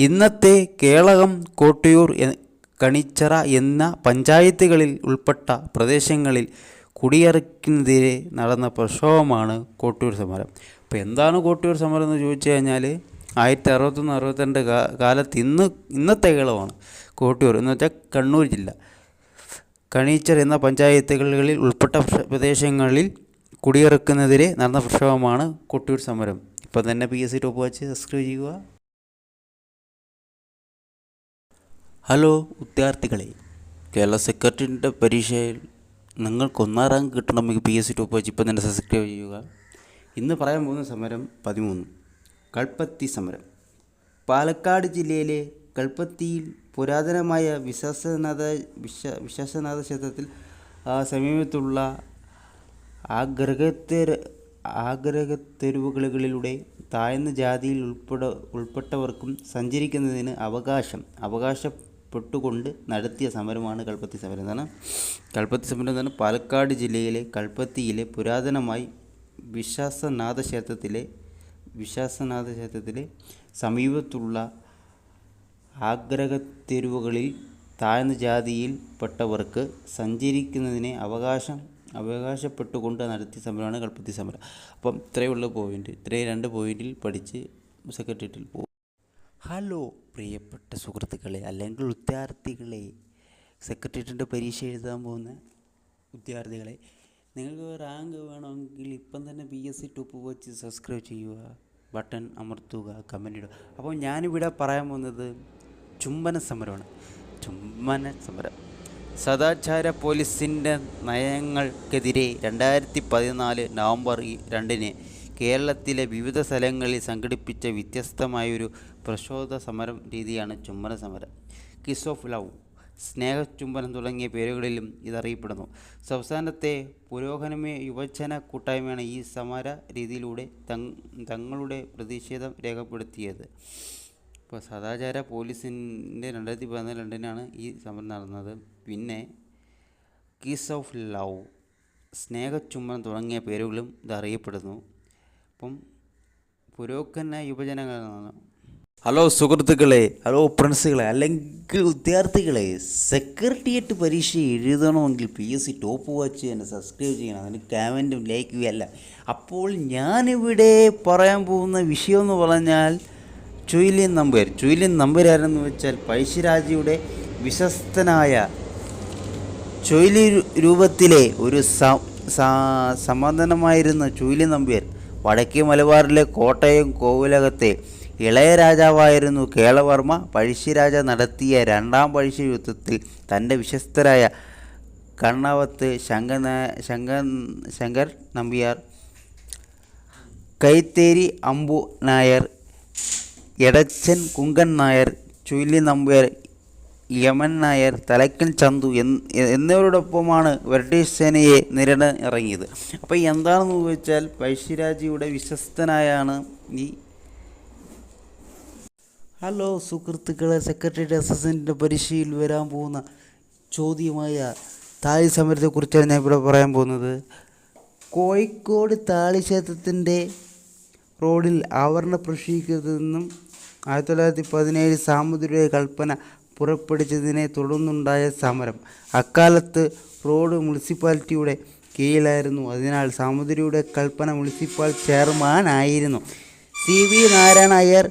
ഇന്നത്തെ കേളകം, കൊട്ടിയൂർ, കണിച്ചിറ എന്ന പഞ്ചായത്തുകളിൽ ഉൾപ്പെട്ട പ്രദേശങ്ങളിൽ കുടിയിറക്കുന്നതിനെതിരെ നടന്ന പ്രക്ഷോഭമാണ് കൊട്ടിയൂർ സമരം. അപ്പോൾ എന്താണ് കൊട്ടിയൂർ സമരം എന്ന് ചോദിച്ചു കഴിഞ്ഞാൽ 1961-62 കാലത്ത് ഇന്നത്തെ കേളമാണ് കൊട്ടിയൂർ എന്ന് വെച്ചാൽ കണ്ണൂർ ജില്ല, കണിച്ചിറ എന്ന പഞ്ചായത്തുകളിൽ ഉൾപ്പെട്ട പ്രദേശങ്ങളിൽ കുടിയിറക്കുന്നതിനെതിരെ നടന്ന പ്രക്ഷോഭമാണ് കൊട്ടിയൂർ സമരം. ഇപ്പം തന്നെ PSC ടോപ്പ് വെച്ച് സബ്സ്ക്രൈബ് ചെയ്യുക. ഹലോ വിദ്യാർത്ഥികളെ, കേരള സെക്രട്ടറിൻ്റെ പരീക്ഷയിൽ നിങ്ങൾക്ക് 1 റാങ്ക് കിട്ടണമെങ്കിൽ PSC ടോപ്പ് വെച്ച് ഇപ്പം തന്നെ സബ്സ്ക്രൈബ് ചെയ്യുക. ഇന്ന് പറയാൻ പോകുന്ന സമരം 13 കൽപ്പത്തി സമരം. പാലക്കാട് ജില്ലയിലെ കൽപ്പത്തിയിൽ പുരാതനമായ വിശ്വനാഥ ക്ഷേത്രത്തിൽ സമീപത്തുള്ള ആഗ്രഹത്തെരുവുകളിലൂടെ താഴ്ന്ന ജാതിയിൽ ഉൾപ്പെട്ടവർക്കും സഞ്ചരിക്കുന്നതിന് അവകാശപ്പെട്ടുകൊണ്ട് നടത്തിയ സമരമാണ് കൽപ്പത്തി സമരം. കൽപ്പത്തി സമരം എന്നാണ് പാലക്കാട് ജില്ലയിലെ കൽപ്പത്തിയിലെ പുരാതനമായി വിശ്വനാഥ ക്ഷേത്രത്തിലെ സമീപത്തുള്ള ആഗ്രഹത്തെരുവുകളിൽ താഴ്ന്ന ജാതിയിൽ പെട്ടവർക്ക് സഞ്ചരിക്കുന്നതിന് അവകാശപ്പെട്ടുകൊണ്ട് നടത്തിയ സമരമാണ് കൽപ്പത്തി സമരം. അപ്പം ഇത്രയുള്ള പോയിൻ്റ്, ഇത്രയും 2 പോയിന്റിൽ പഠിച്ച് സെക്രട്ടേറിയറ്റിൽ പോകും. ഹലോ പ്രിയപ്പെട്ട സുഹൃത്തുക്കളെ അല്ലെങ്കിൽ വിദ്യാർത്ഥികളെ, സെക്രട്ടേറിയറ്റിൻ്റെ പരീക്ഷ എഴുതാൻ പോകുന്ന വിദ്യാർത്ഥികളെ, നിങ്ങൾക്ക് റാങ്ക് വേണമെങ്കിൽ ഇപ്പം തന്നെ PSC ടോപ്പ് വാച്ച് സബ്സ്ക്രൈബ് ചെയ്യുക, ബട്ടൺ അമർത്തുക, കമൻ്റ് ഇടുക. അപ്പോൾ ഞാനിവിടെ പറയാൻ പോകുന്നത് ചുംബന സമരമാണ്. ചുംബന സമരം സദാചാര പോലീസിൻ്റെ നയങ്ങൾക്കെതിരെ 2014 നവംബർ 2 കേരളത്തിലെ വിവിധ സ്ഥലങ്ങളിൽ സംഘടിപ്പിച്ച വ്യത്യസ്തമായൊരു പ്രതിഷേധ സമരം രീതിയാണ് ചുംബന സമരം. കിസ് ഓഫ് ലവ്, സ്നേഹചുംബനം തുടങ്ങിയ പേരുകളിലും ഇതറിയപ്പെടുന്നു. സംസ്ഥാനത്തെ പുരോഗമന യുവജന കൂട്ടായ്മയാണ് ഈ സമര രീതിയിലൂടെ തങ്ങളുടെ പ്രതിഷേധം രേഖപ്പെടുത്തിയത്. ഇപ്പോൾ സദാചാര പോലീസിൻ്റെ 2014 ഈ സമരം നടന്നത്. പിന്നെ കിസ് ഓഫ് ലവ്, സ്നേഹചുംബനം തുടങ്ങിയ പേരുകളും ഇതറിയപ്പെടുന്നു. അപ്പം പുരോഗമന യുവജനങ്ങളാണ്. ഹലോ സുഹൃത്തുക്കളെ, ഹലോ ഫ്രണ്ട്സുകളെ അല്ലെങ്കിൽ വിദ്യാർത്ഥികളെ, സെക്രട്ടേറിയറ്റ് പരീക്ഷ എഴുതണമെങ്കിൽ PSC ടോപ്പ് വാച്ച് തന്നെ സബ്സ്ക്രൈബ് ചെയ്യണം. അതിന് കമൻറ്റും ലൈക്കും അല്ല. അപ്പോൾ ഞാനിവിടെ പറയാൻ പോകുന്ന വിഷയം എന്ന് പറഞ്ഞാൽ ചുയിലിൻ നമ്പ്യാർ. ചുയിലിൻ നമ്പ്യാർ ആരെന്ന് വെച്ചാൽ പഴശ്ശിരാജയുടെ വിശ്വസ്തനായ ചുയിലി രൂപത്തിലെ ഒരു സമാധാനമായിരുന്ന ചുയിലിൻ നമ്പ്യാർ വടക്കേ മലബാറിലെ കോട്ടയം കോവിലകത്തെ ഇളയ രാജാവായിരുന്നു കേളവർമ്മ. പഴശ്ശിരാജ നടത്തിയ 2ാം പഴശ്ശി യുദ്ധത്തിൽ തൻ്റെ വിശ്വസ്തരായ കണ്ണവത്ത് ശങ്കർ നമ്പ്യാർ, കൈത്തേരി അമ്പു നായർ, എടച്ചൻ കുങ്കൻ നായർ, ചുയിലി നമ്പ്യാർ, യമൻ നായർ, തലക്കൽ ചന്തു എന്നിവരോടൊപ്പമാണ് ബ്രിട്ടീഷ് സേനയെ നേരിടാൻ ഇറങ്ങിയത്. അപ്പോൾ എന്താണെന്ന് ചോദിച്ചാൽ പഴശ്ശിരാജയുടെ വിശ്വസ്തനായാണ് ഈ. ഹലോ സുഹൃത്തുക്കളെ, സെക്രട്ടേറിയറ്റ് അസിസ്റ്റൻ്റ് പരീക്ഷയിൽ വരാൻ പോകുന്ന ചോദ്യമായ താഴി സമരത്തെക്കുറിച്ചാണ് ഞാൻ ഇവിടെ പറയാൻ പോകുന്നത്. കോഴിക്കോട് താളി ക്ഷേത്രത്തിൻ്റെ റോഡിൽ ആവരണ പ്രവേശിക്കുന്നതെന്നും 1917 സാമൂതിരിയുടെ കൽപ്പന പുറപ്പെടുവിച്ചതിനെ തുടർന്നുണ്ടായ സമരം. അക്കാലത്ത് റോഡ് മുനിസിപ്പാലിറ്റിയുടെ കീഴിലായിരുന്നു. അതിനാൽ സാമൂതിരിയുടെ കൽപ്പന മുനിസിപ്പൽ ചെയർമാനായിരുന്നു CV നാരായണ അയ്യർ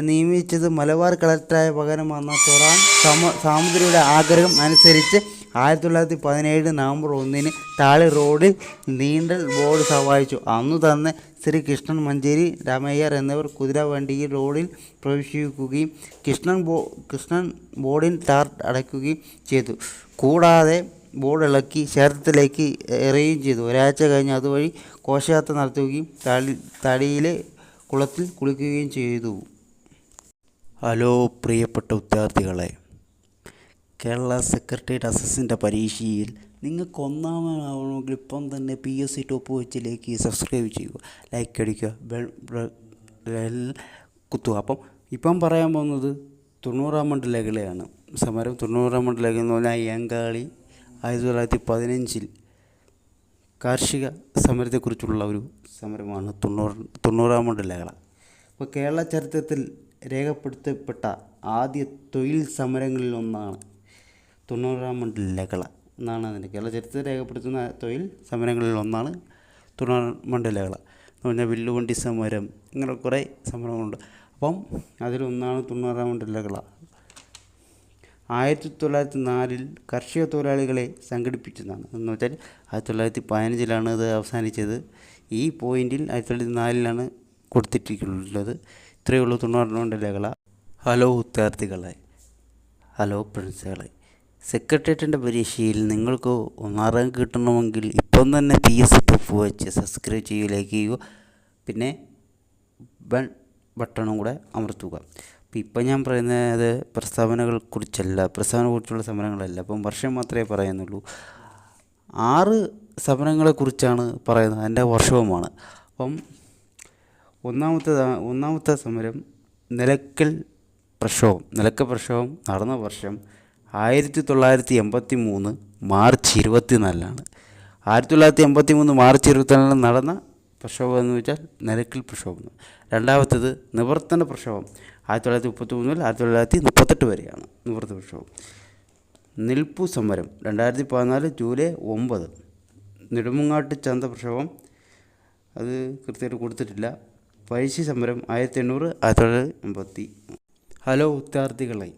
നിയമിച്ചത് മലബാർ കളക്ടറായ പകരം വന്ന തൊറാൻ സാമൂതിരിയുടെ ആഗ്രഹം അനുസരിച്ച് 1917 നവംബർ 1 താളി റോഡിൽ നീണ്ടൽ ബോർഡ് സ്ഥാപിച്ചു. അന്നു തന്നെ ശ്രീ കൃഷ്ണൻ മഞ്ചേരി, രാമയ്യർ എന്നിവർ കുതിരവണ്ടിയിൽ റോഡിൽ പ്രവേശിക്കുകയും കൃഷ്ണൻ ബോർഡിൽ ടാർ അടയ്ക്കുകയും ചെയ്തു. കൂടാതെ ബോർഡ് ഇളക്കി ക്ഷേത്രത്തിലേക്ക് എറിയുകയും ചെയ്തു. ഒരാഴ്ച കഴിഞ്ഞ് അതുവഴി ഘോഷയാത്ര നടത്തുകയും തടിയിലെ കുളത്തിൽ കുളിക്കുകയും ചെയ്തു. ഹലോ പ്രിയപ്പെട്ട വിദ്യാർത്ഥികളെ, കേരള സെക്രട്ടേറിയറ്റ് അസിസ്റ്റൻ്റ് പരീക്ഷയിൽ നിങ്ങൾക്ക് ഒന്നാമനാവണമെങ്കിൽ ഇപ്പം തന്നെ PSC ടോപ്പ് വാച്ചിലേക്ക് സബ്സ്ക്രൈബ് ചെയ്യുക, ലൈക്ക് അടിക്കുക, ബെൽ കുത്തുക. അപ്പം ഇപ്പം പറയാൻ പോകുന്നത് 90-ാം മണ്ഡലകളെയാണ്. സമരം 90-ാം മണ്ഡലകൾ എന്ന് പറഞ്ഞാൽ അയ്യങ്കാളി 1915 കാർഷിക സമരത്തെക്കുറിച്ചുള്ള ഒരു സമരമാണ് 90-ാം മണ്ഡലകൾ. അപ്പോൾ കേരള ചരിത്രത്തിൽ രേഖപ്പെടുത്തപ്പെട്ട ആദ്യ തൊഴിൽ സമരങ്ങളിൽ ഒന്നാണ് 90-ാം മണ്ഡലകൾ എന്നാണ് അതിൻ്റെ കേരള ചരിത്രത്തിൽ രേഖപ്പെടുത്തുന്ന തൊഴിൽ സമരങ്ങളിൽ ഒന്നാണ് 90-ാം മണ്ഡലകൾ എന്ന് പറഞ്ഞാൽ വില്ലുവണ്ടി സമരം, ഇങ്ങനെ കുറേ സമരങ്ങളുണ്ട്. അപ്പം അതിലൊന്നാണ് 90-ാം മണ്ഡലകൾ. 1904 കർഷക തൊഴിലാളികളെ സംഘടിപ്പിച്ചതാണ്. എന്ന് വെച്ചാൽ 1915 ഇത് അവസാനിച്ചത്. ഈ പോയിന്റിൽ 1904 കൊടുത്തിട്ടുള്ളത്. ഇത്രയേ ഉള്ളൂ 90-ാം മണ്ഡലകൾ. ഹലോ വിദ്യാർത്ഥികളെ, ഹലോ ഫ്രണ്ട്സുകളെ, സെക്രട്ടേറിയറ്റിൻ്റെ പരീക്ഷയിൽ നിങ്ങൾക്ക് 1 റാങ്ക് കിട്ടണമെങ്കിൽ ഇപ്പം തന്നെ PSC ടോപ്പ് വാച്ച് സബ്സ്ക്രൈബ് ചെയ്യുക, ലൈക്ക് ചെയ്യുക, പിന്നെ ബട്ടണും കൂടെ അമർത്തുക. അപ്പോൾ ഇപ്പം ഞാൻ പറയുന്നത് പ്രസ്താവനകളെക്കുറിച്ചുള്ള സമരങ്ങളല്ല. അപ്പം വർഷം മാത്രമേ പറയുന്നുള്ളൂ. 6 സമരങ്ങളെക്കുറിച്ചാണ് പറയുന്നത്, അതിൻ്റെ വർഷവുമാണ്. അപ്പം ഒന്നാമത്തെ സമരം നിലയ്ക്കൽ പ്രക്ഷോഭം നടന്ന വർഷം 1983 മാർച്ച് 24. 1983 മാർച്ച് 24 നടന്ന പ്രക്ഷോഭം എന്ന് വെച്ചാൽ നിലയ്ക്കൽ പ്രക്ഷോഭം. രണ്ടാമത്തേത് നിവർത്തന പ്രക്ഷോഭം 1933 മുതൽ 1938 വരെയാണ് നിവർത്തന പ്രക്ഷോഭം. നിൽപ്പു സമരം 2014 ജൂലൈ 9. നെടുമങ്ങാട്ട് ചന്ത പ്രക്ഷോഭം അത് കൃത്യമായിട്ട് കൊടുത്തിട്ടില്ല. പഴശ്ശി സമരം 1800-1980. ഹലോ ഉദ്യോഗാർത്ഥികളെ,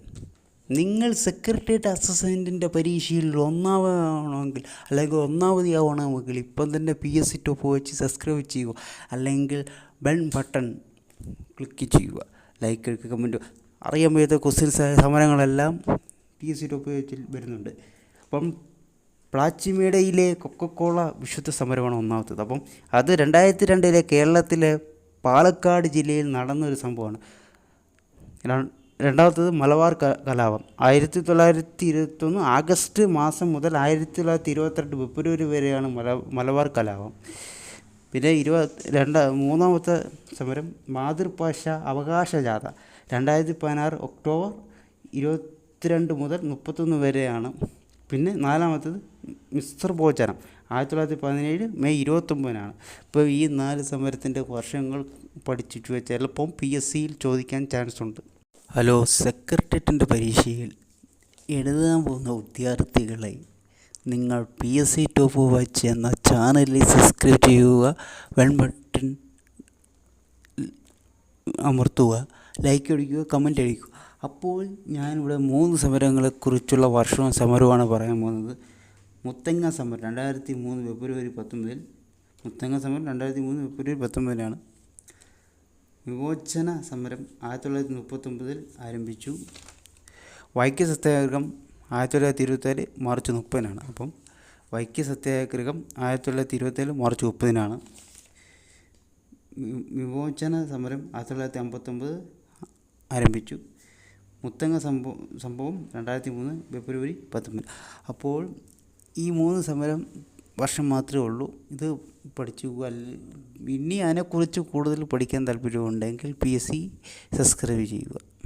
നിങ്ങൾ സെക്രട്ടേറിയറ്റ് അസിസ്റ്റൻറ്റിൻ്റെ പരീക്ഷയിൽ ഒന്നാമതാവണമെങ്കിൽ അല്ലെങ്കിൽ ഒന്നാമതാവണമെങ്കിൽ ഇപ്പം തന്നെ PSC ടോപ്പ് വെച്ച് സബ്സ്ക്രൈബ് ചെയ്യുക, അല്ലെങ്കിൽ ബെൽ ബട്ടൺ ക്ലിക്ക് ചെയ്യുക, ലൈക്ക് എടുക്കുക, കമൻറ്റ്. അറിയാൻ വയ്യാത്ത ക്വസ്റ്റ്യൻസ് സമരങ്ങളെല്ലാം PSC ടോപ്പ് വെച്ചിൽ വരുന്നുണ്ട്. അപ്പം പ്ലാച്ചിമേടയിലെ കൊക്കക്കോള വിശുദ്ധ സമരമാണ് ഒന്നാമത്തത്. അപ്പം അത് 2002 കേരളത്തിലെ പാലക്കാട് ജില്ലയിൽ നടന്നൊരു സംഭവമാണ്. രണ്ടാമത്തത് മലബാർ കലാപം 1921 ആഗസ്റ്റ് മാസം മുതൽ 1922 ഫെബ്രുവരി വരെയാണ് മലബാർ കലാപം. പിന്നെ മൂന്നാമത്തെ സമരം മാതൃഭാഷ അവകാശ ജാഥ 2016 ഒക്ടോബർ 22 മുതൽ 31 വരെയാണ്. പിന്നെ നാലാമത്തത് മിശ്ര ഭോജനം 1917 മെയ് 29. ഇപ്പോൾ ഈ 4 സമരത്തിൻ്റെ വർഷങ്ങൾ പഠിച്ചിട്ട് വെച്ചാൽ ചിലപ്പം PSCയിൽ ചോദിക്കാൻ ചാൻസ് ഉണ്ട്. ഹലോ, സെക്രട്ടേറിയറ്റിൻ്റെ പരീക്ഷയിൽ എഴുതാൻ പോകുന്ന വിദ്യാർത്ഥികളെ, നിങ്ങൾ PSC ടോപ്പ് വാച്ച് എന്ന ചാനലിൽ സബ്സ്ക്രൈബ് ചെയ്യുക, ബെൽ ബട്ടൺ അമർത്തുക, ലൈക്ക് അടിക്കുക, കമൻറ്റ് അടിക്കുക. അപ്പോൾ ഞാനിവിടെ 3 സമരങ്ങളെക്കുറിച്ചുള്ള വർഷവും സമരമാണ് പറയാൻ പോകുന്നത്. മുത്തങ്ങ സമരം 2003 ഫെബ്രുവരി 19. മുത്തങ്ങ സമരം 2003 ഫെബ്രുവരി 19 വിമോചന സമരം 1939 ആരംഭിച്ചു. വൈക്കം സത്യാഗ്രഹം 1927 മാർച്ച് 30. അപ്പം വൈക്കം സത്യാഗ്രഹം 1927 മാർച്ച് 30. വിമോചന സമരം 1959 ആരംഭിച്ചു. മുത്തങ്ങ സംഭവം 2003 ഫെബ്രുവരി 19. അപ്പോൾ ഈ 3 സമരം വർഷം മാത്രമേ ഉള്ളൂ. ഇത് പഠിച്ചു. ഇനി അതിനെക്കുറിച്ച് കൂടുതൽ പഠിക്കാൻ താല്പര്യമുണ്ടെങ്കിൽ PSC സബ്സ്ക്രൈബ് ചെയ്യുക.